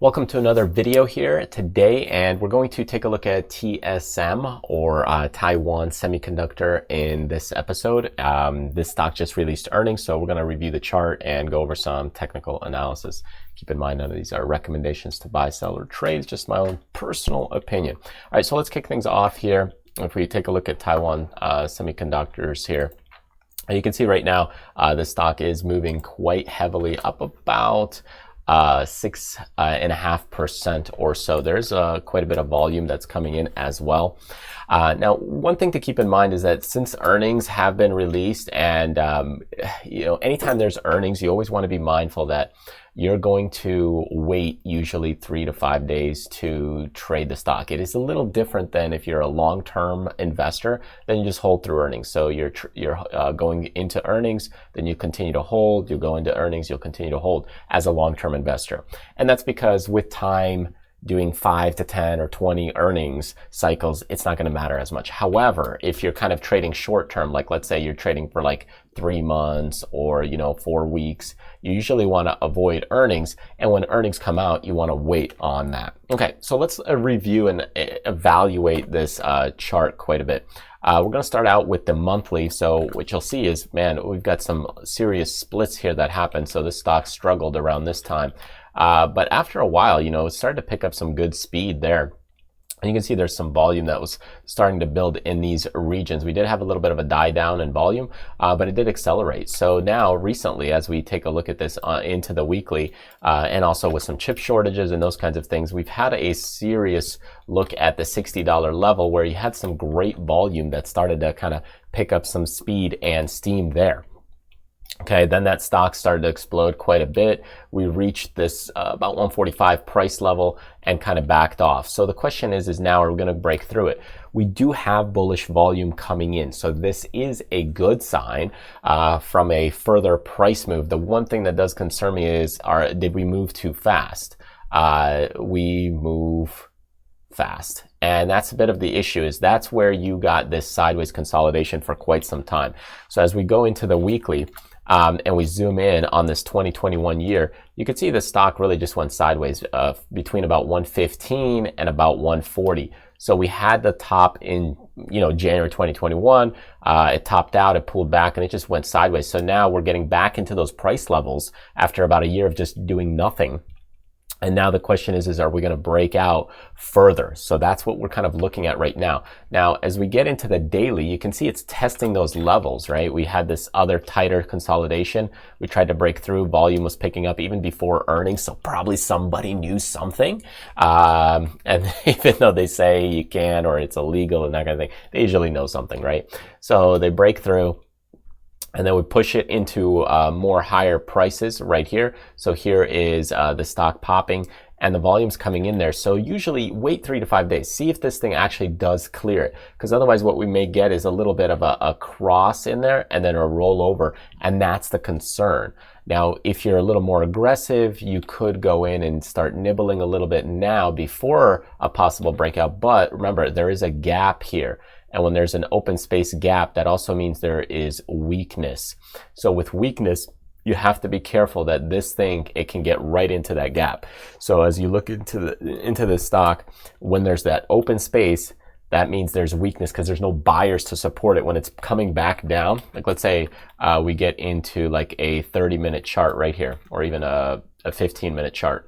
Welcome to another video here today, and we're going to take a look at TSM or Taiwan Semiconductor in this episode. This stock just released earnings, so we're going to review the chart and go over some technical analysis. Keep in mind, none of these are recommendations to buy, sell, or trade, just my own personal opinion. All right, so let's kick things off here. If we take a look at Taiwan Semiconductors here, you can see right now the stock is moving quite heavily up about 6.5% or so. There's quite a bit of volume that's coming in as well. Now, one thing to keep in mind is that since earnings have been released, and anytime there's earnings, you always want to be mindful that you're going to wait usually 3 to 5 days to trade the stock. It is a little different than if you're a long-term investor, then you just hold through earnings. So you're going into earnings, then you continue to hold, you go into earnings, you'll continue to hold as a long-term investor. And that's because with time, doing 5 to 10 or 20 earnings cycles, it's not going to matter as much. However, if you're kind of trading short term, like let's say you're trading for like 3 months or 4 weeks, you usually want to avoid earnings. And when earnings come out, you want to wait on that. Okay, so let's review and evaluate this chart quite a bit. We're going to start out with the monthly. So what you'll see is, man, we've got some serious splits here that happened. So the stock struggled around this time. But after a while, it started to pick up some good speed there. And you can see there's some volume that was starting to build in these regions. We did have a little bit of a die down in volume, but it did accelerate. So now recently, as we take a look at this into the weekly, and also with some chip shortages and those kinds of things, we've had a serious look at the $60 level where you had some great volume that started to kind of pick up some speed and steam there. Okay, then that stock started to explode quite a bit. We reached this about 145 price level and kind of backed off. So the question is now are we going to break through it? We do have bullish volume coming in. So this is a good sign from a further price move. The one thing that does concern me is, did we move too fast? We move fast. And that's a bit of the issue, is that's where you got this sideways consolidation for quite some time. So as we go into the weekly, and we zoom in on this 2021 year, you can see the stock really just went sideways between about 115 and about 140. So we had the top in January 2021. It topped out, it pulled back, and it just went sideways. So now we're getting back into those price levels after about a year of just doing nothing. And now the question is are we going to break out further? So that's what we're kind of looking at right now. Now, as we get into the daily, you can see it's testing those levels, right? We had this other tighter consolidation. We tried to break through. Volume was picking up even before earnings. So probably somebody knew something. And even though they say you can't or it's illegal and that kind of thing, they usually know something, right? So they break through. And then we push it into more higher prices right here. So here is the stock popping and the volume's coming in there. So usually wait 3 to 5 days. See if this thing actually does clear it. Because otherwise what we may get is a little bit of a cross in there and then a rollover. And that's the concern. Now, if you're a little more aggressive, you could go in and start nibbling a little bit now before a possible breakout. But remember, there is a gap here. And when there's an open space gap, that also means there is weakness. So with weakness, you have to be careful that this thing, it can get right into that gap. So as you look into the stock, when there's that open space, that means there's weakness because there's no buyers to support it when it's coming back down. Like let's say we get into like a 30-minute chart right here, or even a 15-minute chart.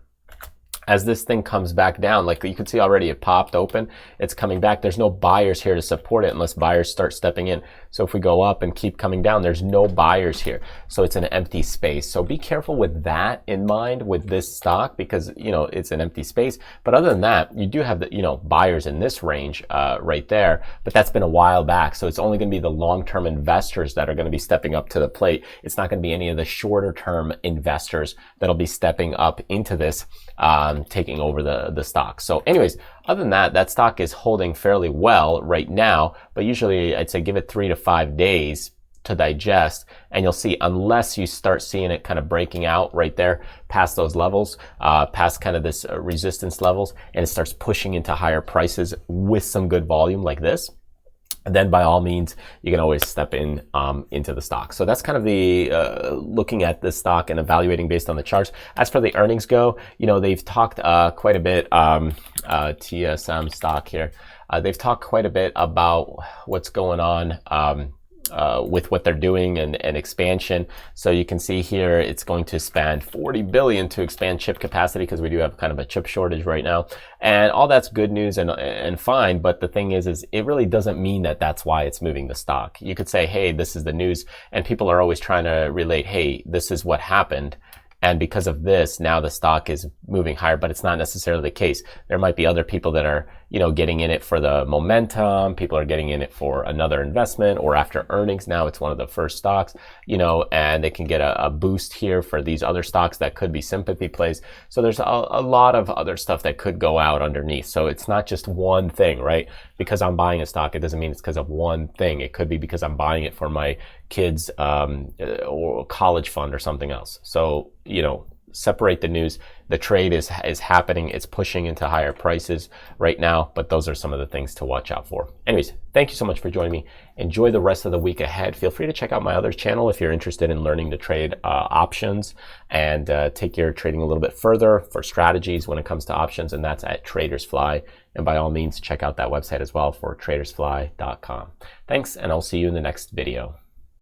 As this thing comes back down, like you can see already it popped open, it's coming back. There's no buyers here to support it unless buyers start stepping in. So if we go up and keep coming down, there's no buyers here. So it's an empty space. So be careful with that in mind with this stock because, it's an empty space. But other than that, you do have the, buyers in this range right there, but that's been a while back. So it's only going to be the long-term investors that are going to be stepping up to the plate. It's not going to be any of the shorter-term investors that'll be stepping up into this, taking over the stock. So anyways, other than that, that stock is holding fairly well right now, but usually I'd say give it 3 to 5 days to digest, and you'll see unless you start seeing it kind of breaking out right there past those levels, past kind of this resistance levels, and it starts pushing into higher prices with some good volume like this, then by all means, you can always step in into the stock. So that's kind of the looking at this stock and evaluating based on the charts. As for the earnings go, they've talked quite a bit, TSM stock here. They've talked quite a bit about what's going on with what they're doing and expansion. So you can see here it's going to spend $40 billion to expand chip capacity, because we do have kind of a chip shortage right now, and all that's good news and fine. But the thing is it really doesn't mean that that's why it's moving the stock. You could say, hey, this is the news, and people are always trying to relate, hey, this is what happened, and because of this, now the stock is moving higher, but it's not necessarily the case. There might be other people that are, getting in it for the momentum. People are getting in it for another investment, or after earnings, now it's one of the first stocks, and they can get a boost here for these other stocks that could be sympathy plays. So there's a lot of other stuff that could go out underneath. So it's not just one thing, right? Because I'm buying a stock, it doesn't mean it's because of one thing. It could be because I'm buying it for my kids' or college fund or something else. So, separate the news. The trade is happening. It's pushing into higher prices right now, but those are some of the things to watch out for. Anyways, thank you so much for joining me. Enjoy the rest of the week ahead. Feel free to check out my other channel if you're interested in learning to trade options and take your trading a little bit further for strategies when it comes to options, and that's at Traders Fly. And by all means, check out that website as well for tradersfly.com. Thanks, and I'll see you in the next video.